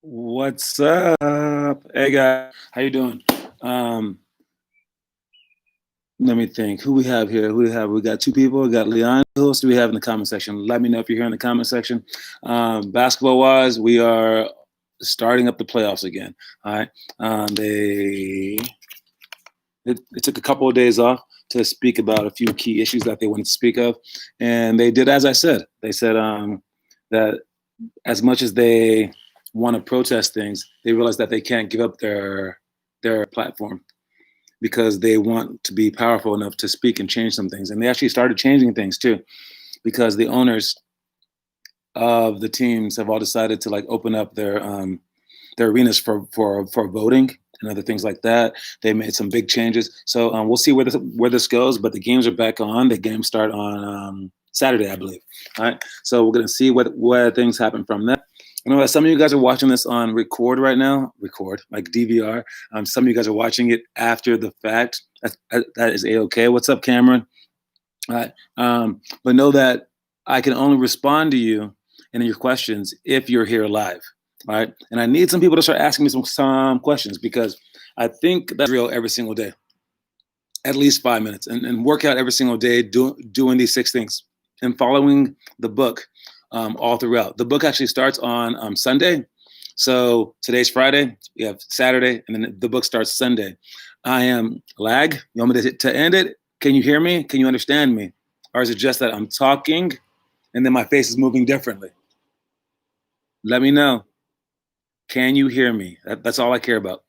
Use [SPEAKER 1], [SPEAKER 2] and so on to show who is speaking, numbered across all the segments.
[SPEAKER 1] What's up? Hey guys, how you doing? Um, Let me think. Who we have here? Who we have? We got two people. We got Leon. Who else do we have in the comment section? Let me know if you're here in the comment section. Basketball wise, we are starting up the playoffs again. All right. They took a couple of days off to speak about a few key issues that they wanted to speak of, and they did as I said. They said that as much as they want to protest things, they realize that they can't give up their platform because they want to be powerful enough to speak and change some things. And they actually started changing things too, because the owners of the teams have all decided to like open up their arenas for voting and other things like that. They made some big changes, so we'll see where this goes. But the games are back on. The games start on Saturday, I believe. All right, so we're gonna see what things happen from that. I know that some of you guys are watching this on record right now, like DVR. Some of you guys are watching it after the fact. That is A-okay. What's up, Cameron? All right. But know that I can only respond to you and your questions if you're here live. All right. And I need some people to start asking me some questions, because I think that's real every single day, at least 5 minutes, and work out every single day doing these 6 things and following the book all throughout. The book actually starts on Sunday. So today's Friday, we have Saturday, and then the book starts Sunday. I am lag. You want me to end it? Can you hear me? Can you understand me? Or is it just that I'm talking and then my face is moving differently? Let me know. Can you hear me? That's all I care about.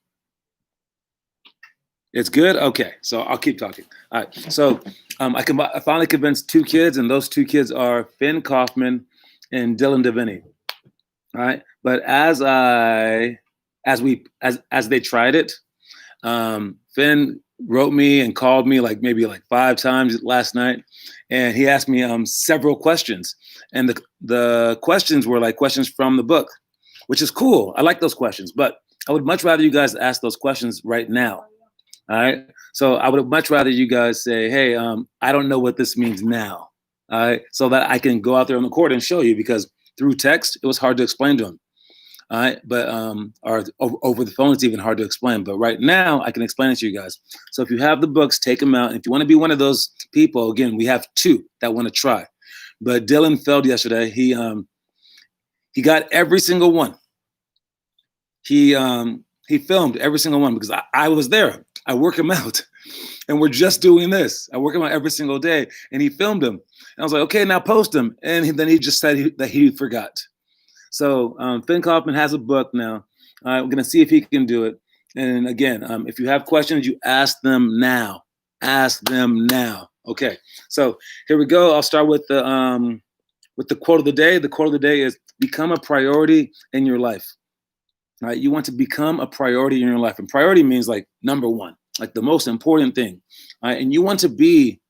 [SPEAKER 1] It's good? Okay, so I'll keep talking. All right, so I finally convinced 2 kids, and those 2 kids are Finn Kaufman and Dylan Deviney. All right, but as they tried it, Finn wrote me and called me maybe 5 times last night, and he asked me several questions, and the questions were like questions from the book, which is cool. I like those questions, but I would much rather you guys ask those questions right now. All right, so I would much rather you guys say, hey, I don't know what this means now. All right, so that I can go out there on the court and show you, because through text it was hard to explain to them. All right, but or over the phone it's even hard to explain. But right now I can explain it to you guys. So if you have the books, take them out. If you want to be one of those people, again, we have 2 that want to try. But Dylan failed yesterday. He got every single one. He filmed every single one because I was there. I work him out, and we're just doing this. I work him out every single day, and he filmed him. And I was like, okay, now post him. And then he just said that he forgot. So Finn Kaufman has a book now. We're going to see if he can do it. And again, if you have questions, you ask them now. Ask them now. Okay, so here we go. I'll start with the quote of the day. The quote of the day is, become a priority in your life. Right? You want to become a priority in your life. And priority means like number 1, like the most important thing. Right? And you want to be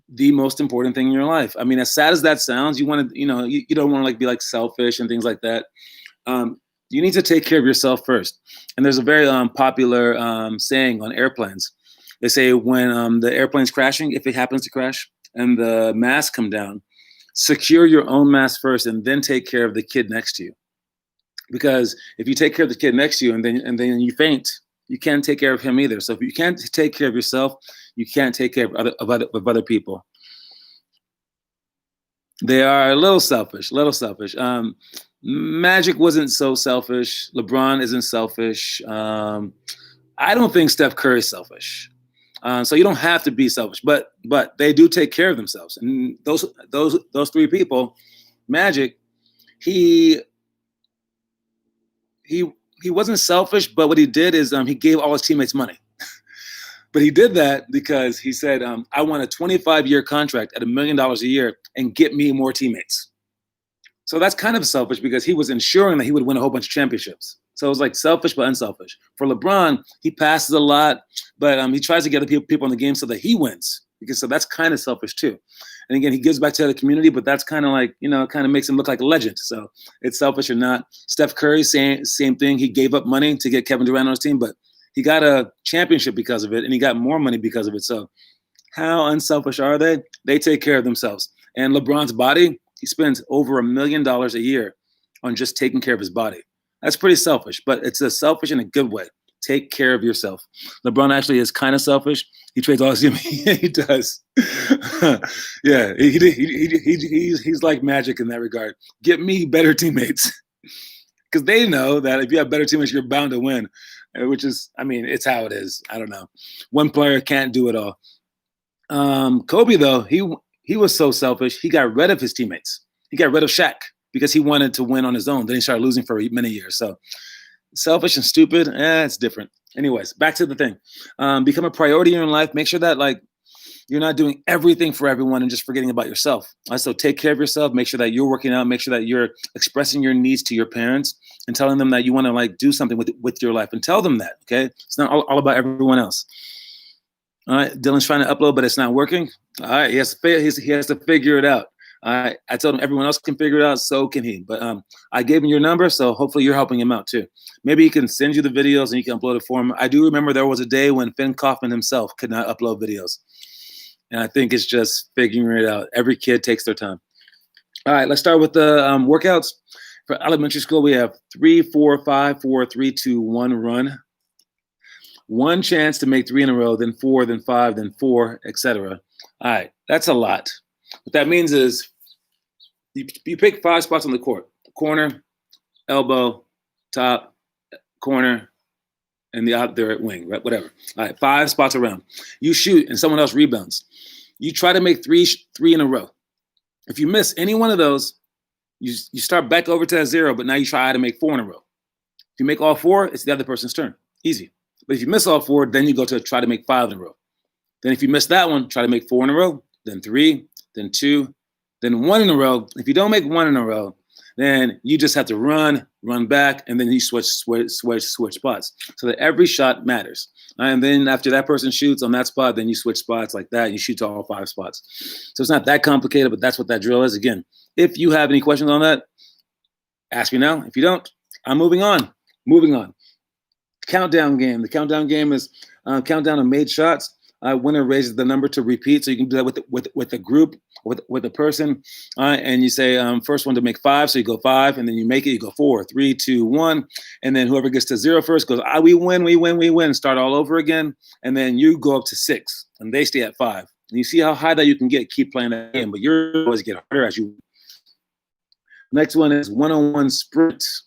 [SPEAKER 1] the most important thing in your life. I mean, as sad as that sounds, you want to, you don't want to be selfish and things like that. You need to take care of yourself first. And there's a very popular saying on airplanes. They say when the airplane's crashing, if it happens to crash and the masks come down, secure your own mask first and then take care of the kid next to you. Because if you take care of the kid next to you and then you faint, you can't take care of him either. So if you can't take care of yourself, you can't take care of other people. They are a little selfish. Magic wasn't so selfish. LeBron isn't selfish. I don't think Steph Curry is selfish. So you don't have to be selfish, but they do take care of themselves. And those 3 people, Magic, he wasn't selfish, but what he did is he gave all his teammates money. But he did that because he said, I want a 25-year contract at $1 million a year and get me more teammates. So that's kind of selfish because he was ensuring that he would win a whole bunch of championships. So it was like selfish but unselfish. For LeBron, he passes a lot, but he tries to get the people in the game so that he wins. So that's kind of selfish too. And again, he gives back to the community, but that's kind of like, kind of makes him look like a legend. So it's selfish or not. Steph Curry, same thing. He gave up money to get Kevin Durant on his team, but he got a championship because of it, and he got more money because of it. So how unselfish are they? They take care of themselves. And LeBron's body, He spends over $1 million a year on just taking care of his body. That's pretty selfish, but it's a selfish in a good way. Take care of yourself. LeBron actually is kind of selfish. He trades all his team. He does. Yeah, he's like magic in that regard. Get me better teammates, because they know that if you have better teammates, you're bound to win. Which is, I mean, it's how it is. I don't know. One player can't do it all. Kobe, though, he was so selfish. He got rid of his teammates. He got rid of Shaq because he wanted to win on his own. Then he started losing for many years. So selfish and stupid, it's different. Anyways, back to the thing. Become a priority in your life. Make sure that you're not doing everything for everyone and just forgetting about yourself. So take care of yourself. Make sure that you're working out. Make sure that you're expressing your needs to your parents and telling them that you want to do something with your life, and tell them that. Okay, it's not all about everyone else. All right, Dylan's trying to upload, but it's not working. All right, he has to figure it out. All right, I told him everyone else can figure it out, so can he. But I gave him your number, so hopefully you're helping him out too. Maybe he can send you the videos and you can upload it for him. I do remember there was a day when Finn Kaufman himself could not upload videos. And I think it's just figuring it out. Every kid takes their time. All right, let's start with the workouts. For elementary school, we have 3, 4, 5, 4, 3, 2, 1 run. One chance to make 3 in a row, then 4, then 5, then 4, etc. All right, that's a lot. What that means is you pick 5 spots on the court: corner, elbow, top, corner, and the other wing, right? Whatever. All right, 5 spots around. You shoot, and someone else rebounds. You try to make three in a row. If you miss any one of those, you start back over to that 0, but now you try to make 4 in a row. If you make all 4, it's the other person's turn. Easy. But if you miss all 4, then you go to try to make 5 in a row. Then if you miss that one, try to make 4 in a row, then 3, then 2, then 1 in a row. If you don't make 1 in a row, then you just have to run back, and then you switch spots so that every shot matters. And then after that person shoots on that spot, then you switch spots like that. You shoot to all 5 spots. So it's not that complicated, but that's what that drill is. Again, if you have any questions on that, ask me now. If you don't, I'm moving on. Countdown game. The countdown game is countdown of made shots. Winner raises the number to repeat. So you can do that with a group, with a person. And you say first one to make 5. So you go 5, and then you make it. You go 4, 3, 2, 1. And then whoever gets to 0 first goes, we win. Start all over again. And then you go up to 6, and they stay at 5. And you see how high that you can get. Keep playing that game. But you're always get harder as you. Next one is one-on-one sprints.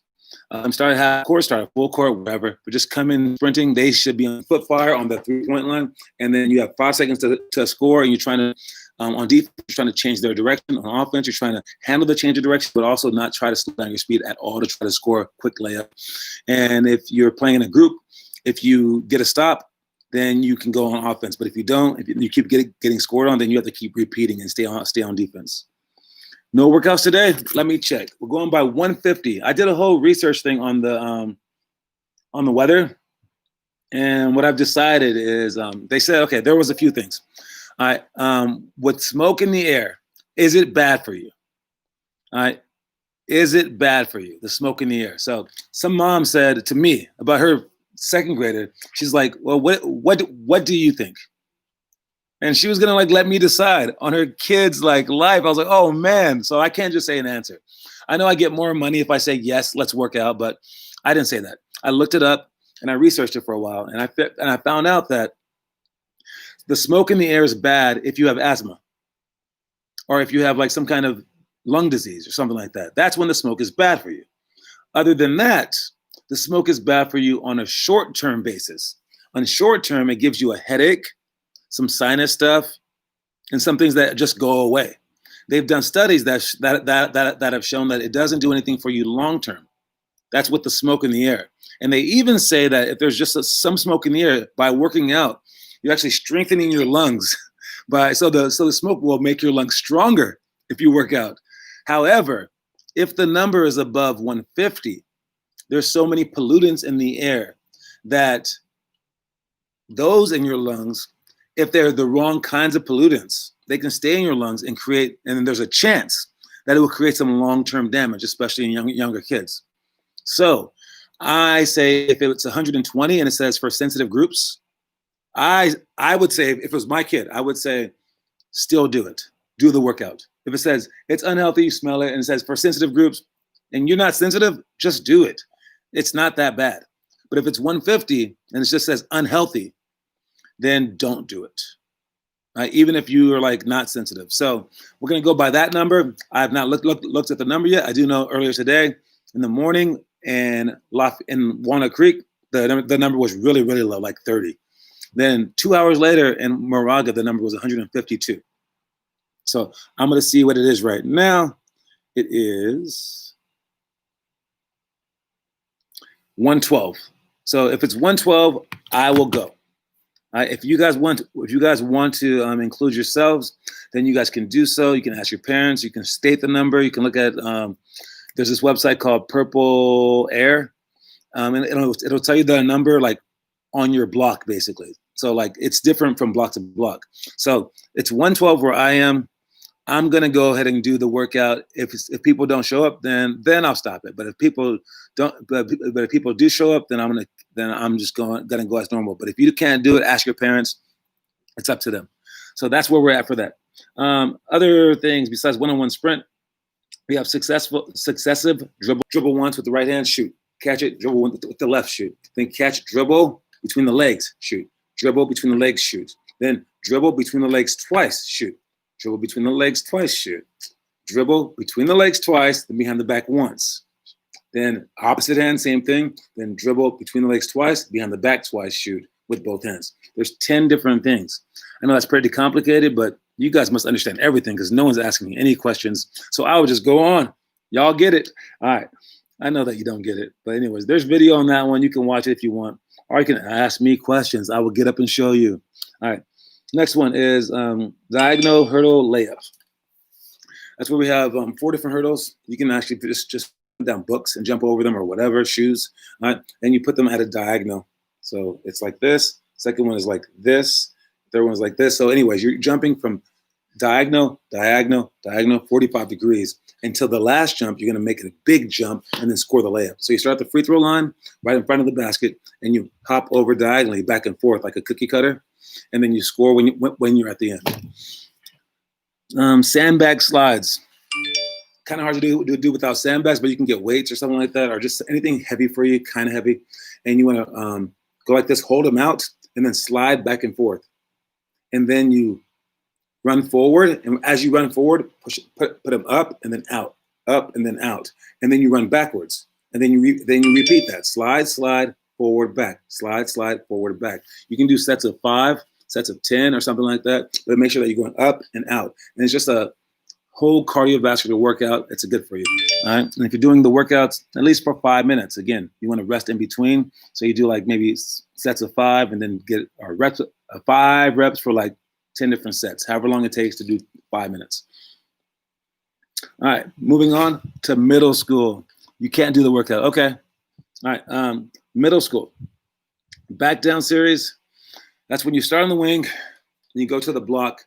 [SPEAKER 1] Start half court, start full court, whatever. But just come in sprinting. They should be on foot fire on the 3-point line. And then you have 5 seconds to score, and you're trying to, on defense, you're trying to change their direction. On offense, you're trying to handle the change of direction, but also not try to slow down your speed at all to try to score a quick layup. And if you're playing in a group, if you get a stop, then you can go on offense. But if you don't, if you keep getting scored on, then you have to keep repeating and stay on defense. No workouts today? Let me check. We're going by 150. I did a whole research thing on the weather, and what I've decided is they said, okay, there was a few things. All right, with smoke in the air, is it bad for you? All right, is it bad for you, the smoke in the air? So some mom said to me about her second grader, she's like, well, what do you think? And she was gonna let me decide on her kid's life. I was like, oh man. So I can't just say an answer. I know I get more money if I say yes, let's work out, but I didn't say that. I looked it up and I researched it for a while, and I found out that the smoke in the air is bad if you have asthma, or if you have some kind of lung disease or something like that. That's when the smoke is bad for you. Other than that, the smoke is bad for you on a short-term basis. On short term, it gives you a headache, some sinus stuff, and some things that just go away. They've done studies that have shown that it doesn't do anything for you long term. That's with the smoke in the air. And they even say that if there's just some smoke in the air, by working out, you're actually strengthening your lungs. So the smoke will make your lungs stronger if you work out. However, if the number is above 150, there's so many pollutants in the air that those in your lungs, if they're the wrong kinds of pollutants, they can stay in your lungs and and there's a chance that it will create some long-term damage, especially in younger kids. So I say if it's 120 and it says for sensitive groups, I would say, if it was my kid, I would say still do it. Do the workout. If it says it's unhealthy, you smell it, and it says for sensitive groups, and you're not sensitive, just do it. It's not that bad. But if it's 150 and it just says unhealthy, then don't do it. Right? Even if you are like not sensitive. So we're going to go by that number. I have not looked at the number yet. I do know earlier today in the morning in Walnut Creek, the number was really, really low, like 30. Then 2 hours later in Moraga, the number was 152. So I'm going to see what it is right now. It is 112. So if it's 112, I will go. If you guys want to include yourselves, then you guys can do so. You can ask your parents. You can state the number. You can look at there's this website called Purple Air, and it'll tell you the number like on your block basically. So like it's different from block to block. So it's 112 where I am. I'm gonna go ahead and do the workout. If people don't show up, then I'll stop it. But if people don't, but if people do show up, then I'm just gonna go as normal. But if you can't do it, ask your parents. It's up to them. So that's where we're at for that. Other things besides one-on-one sprint, we have successive dribble once with the right hand, shoot, catch it, dribble with the left, shoot, then catch, dribble between the legs, shoot, dribble between the legs, shoot, then dribble between the legs twice, shoot. Dribble between the legs twice, shoot. Dribble between the legs twice, then behind the back once. Then opposite hand, same thing. Then dribble between the legs twice, behind the back twice, shoot with both hands. There's 10 different things. I know that's pretty complicated, but you guys must understand everything because no one's asking me any questions. So I would just go on. Y'all get it? All right. I know that you don't get it. But anyways, there's video on that one. You can watch it if you want. Or you can ask me questions. I will get up and show you. All right. Next one is diagonal hurdle layup. That's where we have 4 different hurdles. You can actually just put down books and jump over them or whatever, shoes, right? And you put them at a diagonal. So it's like this. Second one is like this. Third one is like this. So anyways, you're jumping from diagonal, 45 degrees until the last jump. You're going to make it a big jump and then score the layup. So you start the free throw line right in front of the basket and you hop over diagonally back and forth like a cookie cutter. And then you score when you're at the end. Sandbag slides. Kind of hard to do without sandbags, but you can get weights or something like that, or just anything heavy for you, kind of heavy. And you want to go like this, hold them out, and then slide back and forth. And then you run forward, and as you run forward, put them up and then out, up and then out, and then you run backwards, and then you repeat that: slide, slide, forward, back, slide, slide, forward, back. You can do sets of 5, sets of 10, or something like that, but make sure that you're going up and out. And it's just a whole cardiovascular workout. It's good for you. All right. And if you're doing the workouts, at least for 5 minutes, again, you want to rest in between. So you do like maybe sets of 5 and then get 5 reps for like 10 different sets, however long it takes to do 5 minutes. All right. Moving on to middle school. You can't do the workout. Okay. All right. Middle school. Back down series. That's when you start on the wing and you go to the block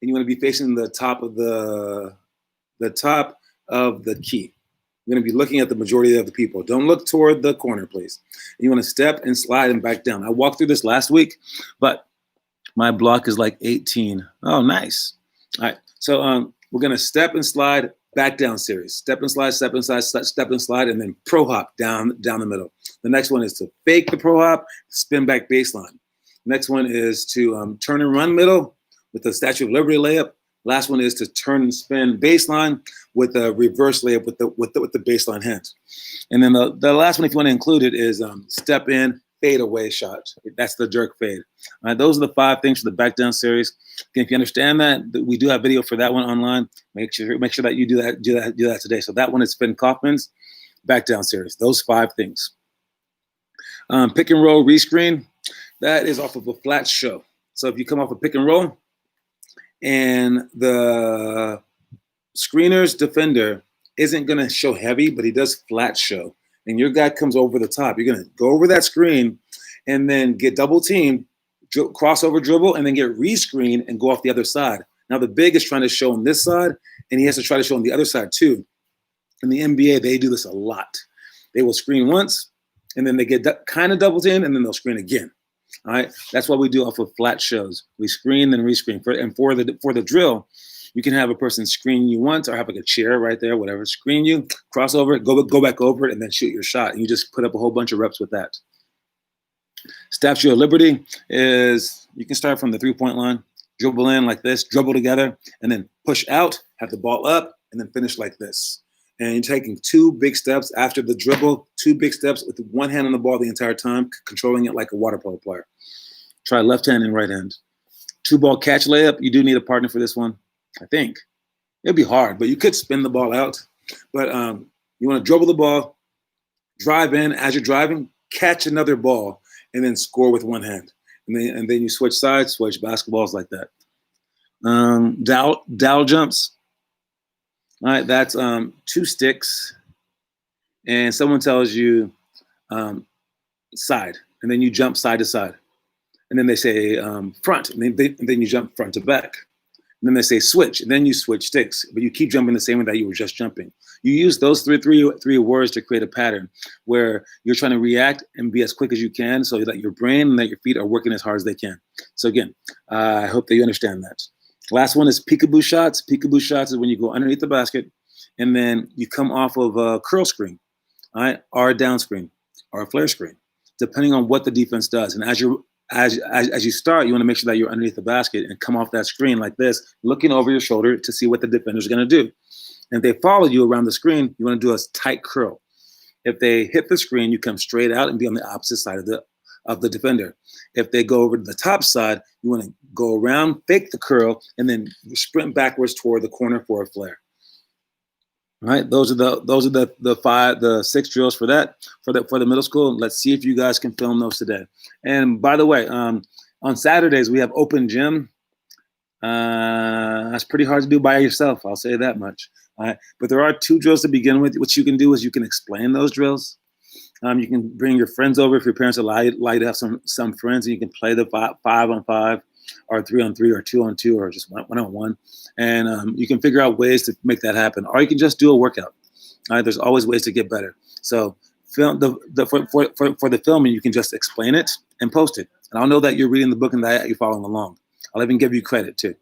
[SPEAKER 1] and you want to be facing the top of the key. You're going to be looking at the majority of the people. Don't look toward the corner, please. And you want to step and slide and back down. I walked through this last week, but my block is like 18. Oh, nice. All right. So we're going to step and slide, back down series. Step and slide, step and slide, step and slide, and then pro hop down the middle. The next one is to fake the pro hop, spin back baseline. Next one is to turn and run middle with the Statue of Liberty layup. Last one is to turn and spin baseline with a reverse layup with the baseline hands. And then the last one, if you want to include it, is step in, fade away shot. That's the jerk fade. All right, those are the 5 things for the back down series. Again, if you understand that, we do have video for that one online. Make sure that you do that today. So that one is Finn Kaufman's back down series. Those 5 things. Pick and roll rescreen. That is off of a flat show. So if you come off a pick and roll and the screener's defender isn't going to show heavy, but he does flat show, and your guy comes over the top, you're going to go over that screen and then get double teamed, crossover dribble, and then get rescreen and go off the other side. Now the big is trying to show on this side, and he has to try to show on the other side too. In the NBA, they do this a lot. They will screen once, and then they get kind of double teamed, and then they'll screen again. All right, that's what we do off of flat shows. We screen then rescreen. For the drill, You can have a person screen you once or have like a chair right there, whatever, screen you, cross over it, go back over it, and then shoot your shot. And you just put up a whole bunch of reps with that. Statue of Liberty is you can start from the 3-point line, dribble in like this, dribble together, and then push out, have the ball up, and then finish like this. And you're taking 2 big steps after the dribble, 2 big steps with one hand on the ball the entire time, controlling it like a water polo player. Try left hand and right hand. 2-ball catch layup. You do need a partner for this one, I think. It'll be hard, but you could spin the ball out. But you want to dribble the ball, drive in as you're driving, catch another ball, and then score with one hand. And then you switch sides, switch basketballs like that. Dowel jumps. All right, that's 2 sticks, and someone tells you side, and then you jump side to side. And then they say front, and then you jump front to back. And then they say switch, and then you switch sticks, but you keep jumping the same way that you were just jumping. You use those three words to create a pattern where you're trying to react and be as quick as you can so that your brain and that your feet are working as hard as they can. So again, I hope that you understand that. Last one is peekaboo shots. Peekaboo shots is when you go underneath the basket and then you come off of a curl screen, all right, or a down screen or a flare screen, depending on what the defense does. And as you start, you want to make sure that you're underneath the basket and come off that screen like this, looking over your shoulder to see what the defender's going to do. And if they follow you around the screen, you want to do a tight curl. If they hit the screen, you come straight out and be on the opposite side of the defender. If they go over to the top side, you want to go around, fake the curl, and then sprint backwards toward the corner for a flare. All right, those are the 6 drills for the middle school. Let's see if you guys can film those today. And by the way, on Saturdays we have open gym. That's pretty hard to do by yourself. I'll say that much. All right, but there are 2 drills to begin with. What you can do is you can explain those drills. You can bring your friends over if your parents allow you to have some friends, and you can play the 5-on-5 or 3-on-3 or 2-on-2 or just 1-on-1. And you can figure out ways to make that happen. Or you can just do a workout. All right, there's always ways to get better. So film for the filming, you can just explain it and post it. And I'll know that you're reading the book and that you're following along. I'll even give you credit too.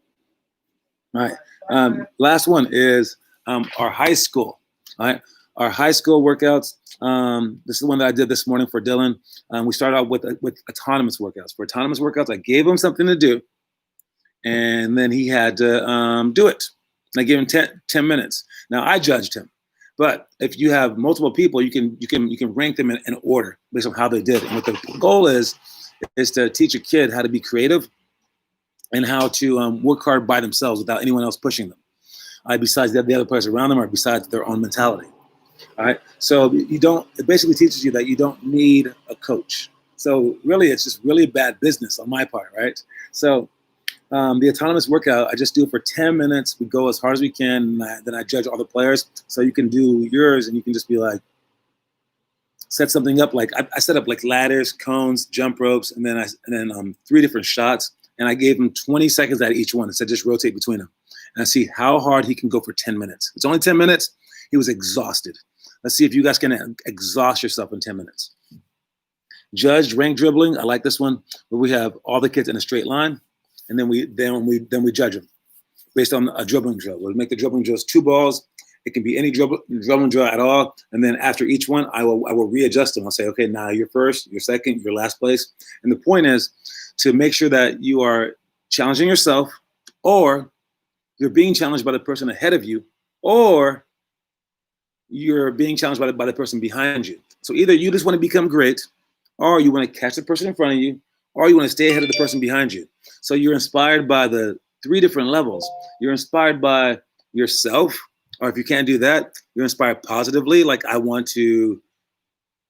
[SPEAKER 1] All right. Last one is our high school. All right. Our high school workouts. This is the one that I did this morning for Dylan. We started out with autonomous workouts. For autonomous workouts, I gave him something to do, and then he had to do it. And I gave him 10 minutes. Now I judged him, but if you have multiple people, you can rank them in order based on how they did. And what the goal is to teach a kid how to be creative and how to work hard by themselves without anyone else pushing them, besides the other players around them or besides their own mentality. All right. So it basically teaches you that you don't need a coach. So really, it's just really bad business on my part, right? So the autonomous workout, I just do it for 10 minutes. We go as hard as we can. And then I judge all the players. So you can do yours and you can just be like, set something up. Like I set up like ladders, cones, jump ropes, and then 3 different shots. And I gave him 20 seconds at each one. And said, just rotate between them. And I see how hard he can go for 10 minutes. It's only 10 minutes. He was exhausted. Let's see if you guys can exhaust yourself in 10 minutes. Judged rank dribbling. I like this one where we have all the kids in a straight line, and then we judge them based on a dribbling drill. We'll make the dribbling drills 2 balls. It can be any dribbling drill at all. And then after each one, I will readjust them. I'll say, okay, now you're first, you're second, you're last place. And the point is to make sure that you are challenging yourself, or you're being challenged by the person ahead of you, or you're being challenged by the person behind you. So either you just want to become great, or you want to catch the person in front of you, or you want to stay ahead of the person behind you. So you're inspired by the 3 different levels. You're inspired by yourself, or if you can't do that, you're inspired positively, like I want to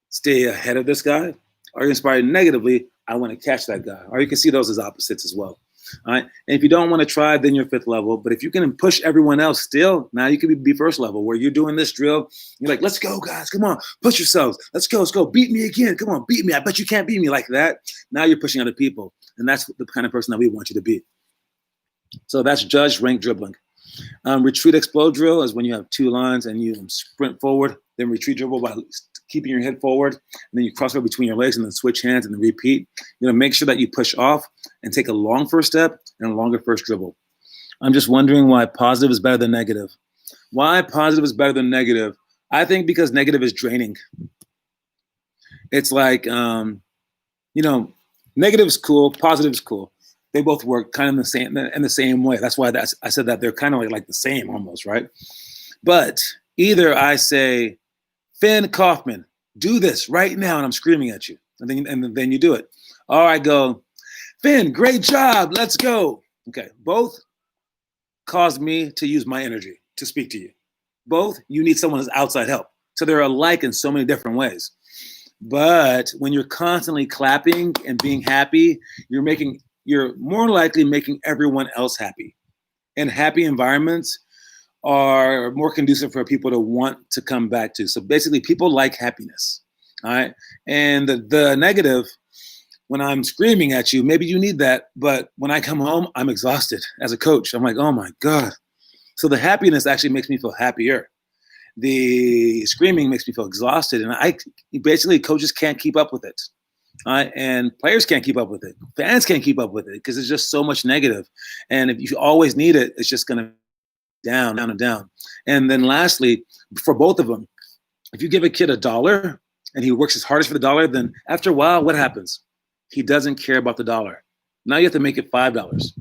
[SPEAKER 1] stay ahead of this guy, or you're inspired negatively, I want to catch that guy. Or you can see those as opposites as well. All right. And if you don't want to try, then you're 5th level. But if you can push everyone else still, now you can be 1st level where you're doing this drill. You're like, let's go, guys. Come on. Push yourselves. Let's go. Let's go. Beat me again. Come on. Beat me. I bet you can't beat me like that. Now you're pushing other people. And that's the kind of person that we want you to be. So that's judge rank dribbling. Retreat explode drill is when you have 2 lines and you sprint forward, then retreat dribble by keeping your head forward, and then you cross over between your legs and then switch hands and then repeat. Make sure that you push off and take a long first step and a longer first dribble. I'm just wondering why positive is better than negative. Why positive is better than negative? I think because negative is draining. It's like, you know, negative is cool, positive is cool. They both work kind of in the same way. That's why I said that they're kind of like the same almost, right? But either I say, Finn Kaufman, do this right now, and I'm screaming at you, and then you do it. Or I go, Finn, great job, let's go. Okay, both cause me to use my energy to speak to you. Both, you need someone's outside help. So they're alike in so many different ways. But when you're constantly clapping and being happy, you're more likely making everyone else happy. And happy environments are more conducive for people to want to come back to. So basically, people like happiness. All right. And the negative, when I'm screaming at you, maybe you need that. But when I come home, I'm exhausted as a coach. I'm like, oh my God. So the happiness actually makes me feel happier. The screaming makes me feel exhausted. And basically, coaches can't keep up with it. And players can't keep up with it. Fans can't keep up with it because it's just so much negative. And if you always need it, it's just going to down, down, and down. And then lastly, for both of them, if you give a kid $1 and he works his hardest for the dollar, then after a while, what happens? He doesn't care about the dollar. Now you have to make it $5,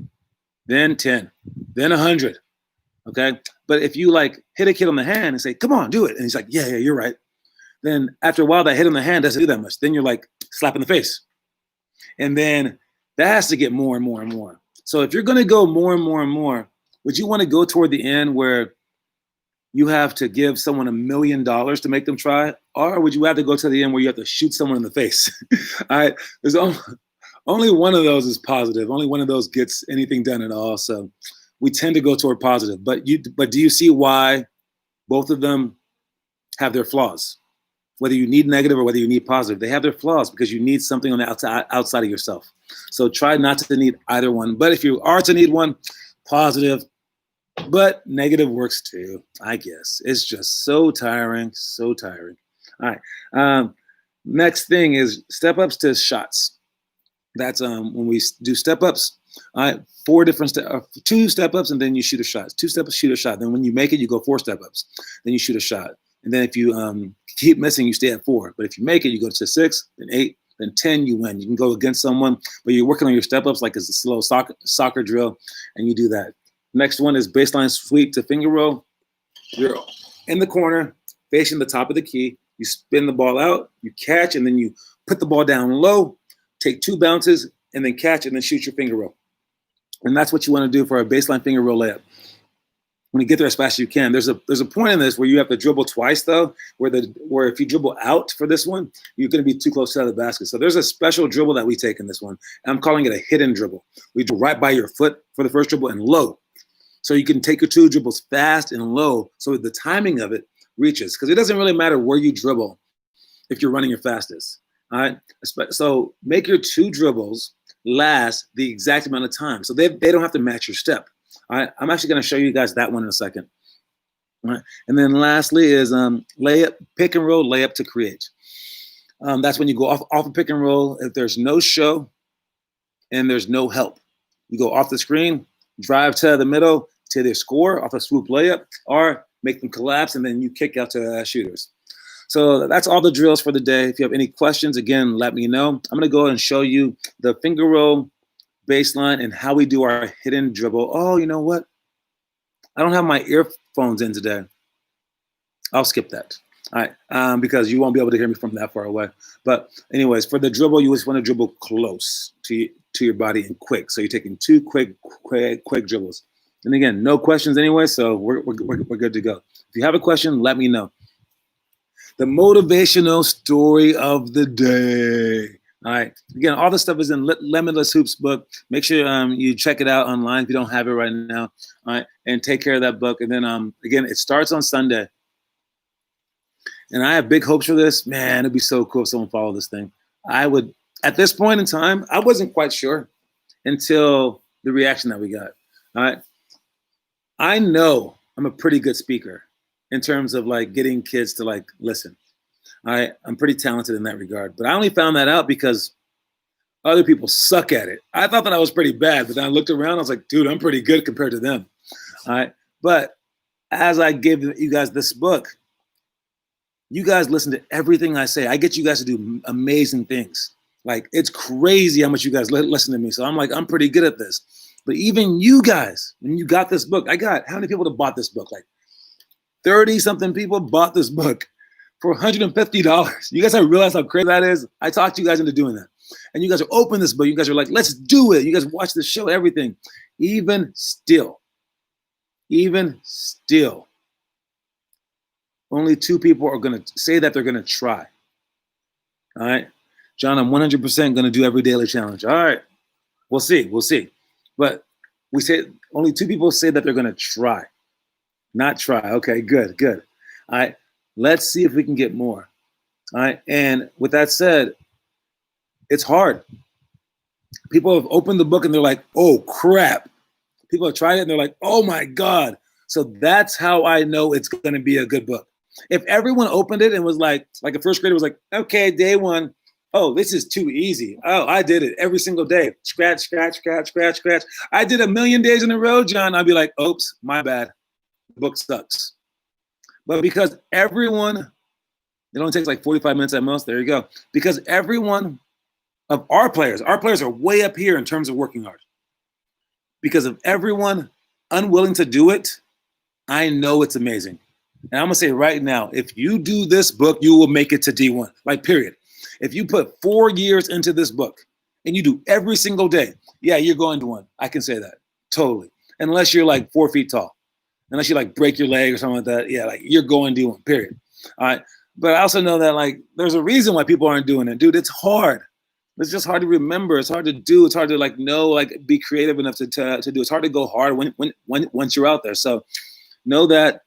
[SPEAKER 1] then 10, then 100. Okay. But if you like hit a kid on the hand and say, come on, do it. And he's like, yeah, you're right. Then after a while, that hit on the hand doesn't do that much. Then you're like slap in the face. And then that has to get more and more and more. So if you're going to go more and more and more, would you want to go toward the end where you have to give someone $1 million to make them try? Or would you have to go to the end where you have to shoot someone in the face? All right. There's only one of those is positive. Only one of those gets anything done at all. So we tend to go toward positive. But do you see why both of them have their flaws? Whether you need negative or whether you need positive, they have their flaws because you need something on the outside of yourself. So try not to need either one. But if you are to need one, positive, but negative works too, I guess. It's just so tiring, so tiring. All right. Next thing is step ups to shots. That's when we do step ups. All right, 2 step ups, and then you shoot a shot. 2 step ups, shoot a shot. Then when you make it, you go 4 step ups. Then you shoot a shot. And then if you keep missing, you stay at 4. But if you make it, you go to 6, then 8, then 10, you win. You can go against someone, but you're working on your step ups like it's a slow soccer drill, and you do that. Next one is baseline sweep to finger roll. You're in the corner, facing the top of the key. You spin the ball out, you catch, and then you put the ball down low, take 2 bounces, and then catch, and then shoot your finger roll. And that's what you want to do for a baseline finger roll layup. When you get there as fast as you can, there's a point in this where you have to dribble twice though, where if you dribble out for this one, you're going to be too close to the basket. So there's a special dribble that we take in this one. And I'm calling it a hidden dribble. We dribble right by your foot for the first dribble and low. So you can take your 2 dribbles fast and low so the timing of it reaches. Because it doesn't really matter where you dribble if you're running your fastest. All right. So make your 2 dribbles last the exact amount of time. So they don't have to match your step. All right. I'm actually going to show you guys that one in a second. All right. And then lastly is layup, pick and roll, layup to create. That's when you go off a pick and roll. If there's no show and there's no help, you go off the screen, drive to the middle to their score off a swoop layup, or make them collapse, and then you kick out to shooters. So that's all the drills for the day. If you have any questions, again, let me know. I'm going to go ahead and show you the finger roll baseline and how we do our hidden dribble. Oh, you know what? I don't have my earphones in today. I'll skip that. All right, because you won't be able to hear me from that far away. But anyways, for the dribble, you just want to dribble close to your body and quick. So you're taking 2 quick dribbles. And again, no questions anyway, so we're good to go. If you have a question, let me know. The motivational story of the day. All right. Again, all this stuff is in Limitless Hoops book. Make sure you check it out online if you don't have it right now. All right, and take care of that book. And then again, it starts on Sunday. And I have big hopes for this. Man, it'd be so cool if someone followed this thing. I would, at this point in time, I wasn't quite sure until the reaction that we got. All right. I know I'm a pretty good speaker in terms of like getting kids to like listen. I'm pretty talented in that regard. But I only found that out because Other people suck at it. I thought that I was pretty bad, but then I looked around. I was like, dude, I'm pretty good compared to them. All right. But as I give you guys this book, you guys listen to everything I say. I get you guys to do amazing things. Like, it's crazy how much you guys listen to me. So I'm like, I'm pretty good at this. But even you guys, when you got this book, I got how many people that bought this book? Like 30 something people bought this book for $150. You guys have realized how crazy that is? I talked you guys into doing that. And you guys are open this book. You guys are like, let's do it. You guys watch the show, everything. Even still, only 2 people are going to say that they're going to try. All right. John, I'm 100% going to do every daily challenge. All right. We'll see. But we say only 2 people say that they're going to try. Not try. Okay, good. All right. Let's see if we can get more. All right. And with that said, it's hard. People have opened the book and they're like, oh, crap. People have tried it and they're like, oh, my God. So that's how I know it's going to be a good book. If everyone opened it and was like a first grader was like, okay, day 1, oh, this is too easy. Oh, I did it every single day. Scratch. I did 1,000,000 days in a row, John. I'd be like, oops, my bad. The book sucks. But because everyone, it only takes like 45 minutes at most. There you go. Because everyone of our players are way up here in terms of working hard. Because of everyone unwilling to do it, I know it's amazing. And I'm going to say right now, if you do this book, you will make it to D1, like period. If you put 4 years into this book and you do every single day, yeah, you're going to D1. I can say that totally. Unless you're like 4 feet tall, unless you like break your leg or something like that. Yeah, like you're going D1, period. All right. But I also know that like there's a reason why people aren't doing it. Dude, it's hard. It's just hard to remember. It's hard to do. It's hard to like know, like be creative enough to do. It's hard to go hard once you're out there. So know that.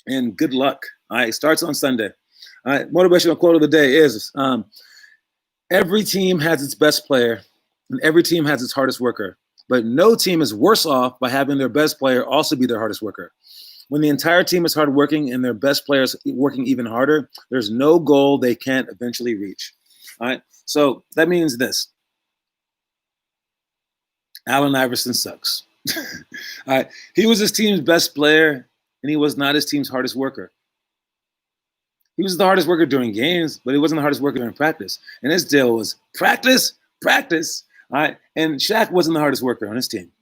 [SPEAKER 1] And good luck. All right, starts on Sunday. All right, motivational quote of the day is, every team has its best player and every team has its hardest worker, but no team is worse off by having their best player also be their hardest worker. When the entire team is hardworking and their best players working even harder, there's no goal they can't eventually reach. All right, so that means this. Allen Iverson sucks. All right, he was his team's best player, and he was not his team's hardest worker. He was the hardest worker during games, but he wasn't the hardest worker during practice. And his deal was practice. All right. And Shaq wasn't the hardest worker on his team.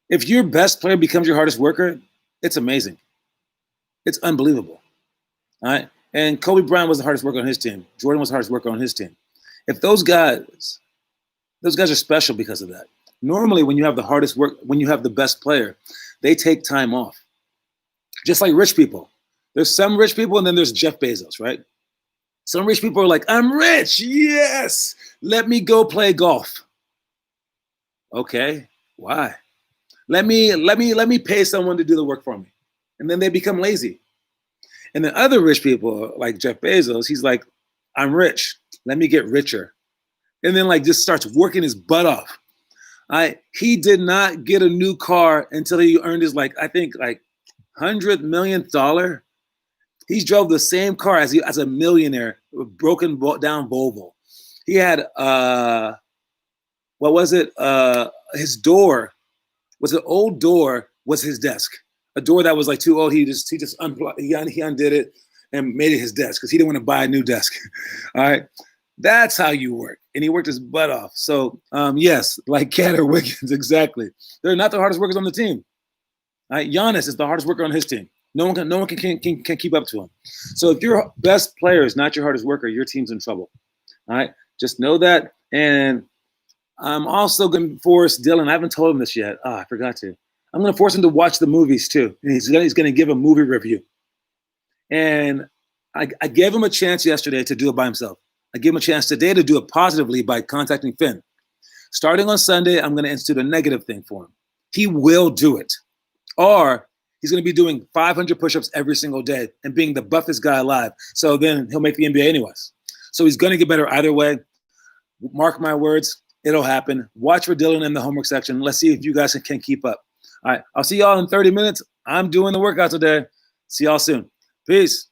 [SPEAKER 1] If your best player becomes your hardest worker, it's amazing. It's unbelievable. All right. And Kobe Bryant was the hardest worker on his team. Jordan was the hardest worker on his team. If those guys are special because of that. Normally, when you have the hardest work, when you have the best player, they take time off. Just like rich people. There's some rich people and then there's Jeff Bezos, right? Some rich people are like, I'm rich. Yes. Let me go play golf. Okay. Why? Let me pay someone to do the work for me. And then they become lazy. And then other rich people like Jeff Bezos, he's like, I'm rich. Let me get richer. And then like just starts working his butt off. He did not get a new car until he earned his I think $100 million. He drove the same car as a millionaire, broken down Volvo. He had his door was an old door was his desk. A door that was like too old. He just unplugged, he undid it and made it his desk because he didn't want to buy a new desk. All right. That's how you work. And he worked his butt off. So, yes, like Cat or Wiggins, exactly. They're not the hardest workers on the team. All right? Giannis is the hardest worker on his team. No one can keep up to him. So if your best player is not your hardest worker, your team's in trouble. All right? Just know that. And I'm also going to force Dylan. I haven't told him this yet. I forgot to. I'm going to force him to watch the movies too. And he's going to give a movie review. And I gave him a chance yesterday to do it by himself. I gave him a chance today to do it positively by contacting Finn. Starting on Sunday, I'm going to institute a negative thing for him. He will do it. Or he's going to be doing 500 push-ups every single day and being the buffest guy alive. So then he'll make the NBA anyways. So he's going to get better either way. Mark my words. It'll happen. Watch for Dylan in the homework section. Let's see if you guys can keep up. All right. I'll see y'all in 30 minutes. I'm doing the workout today. See y'all soon. Peace.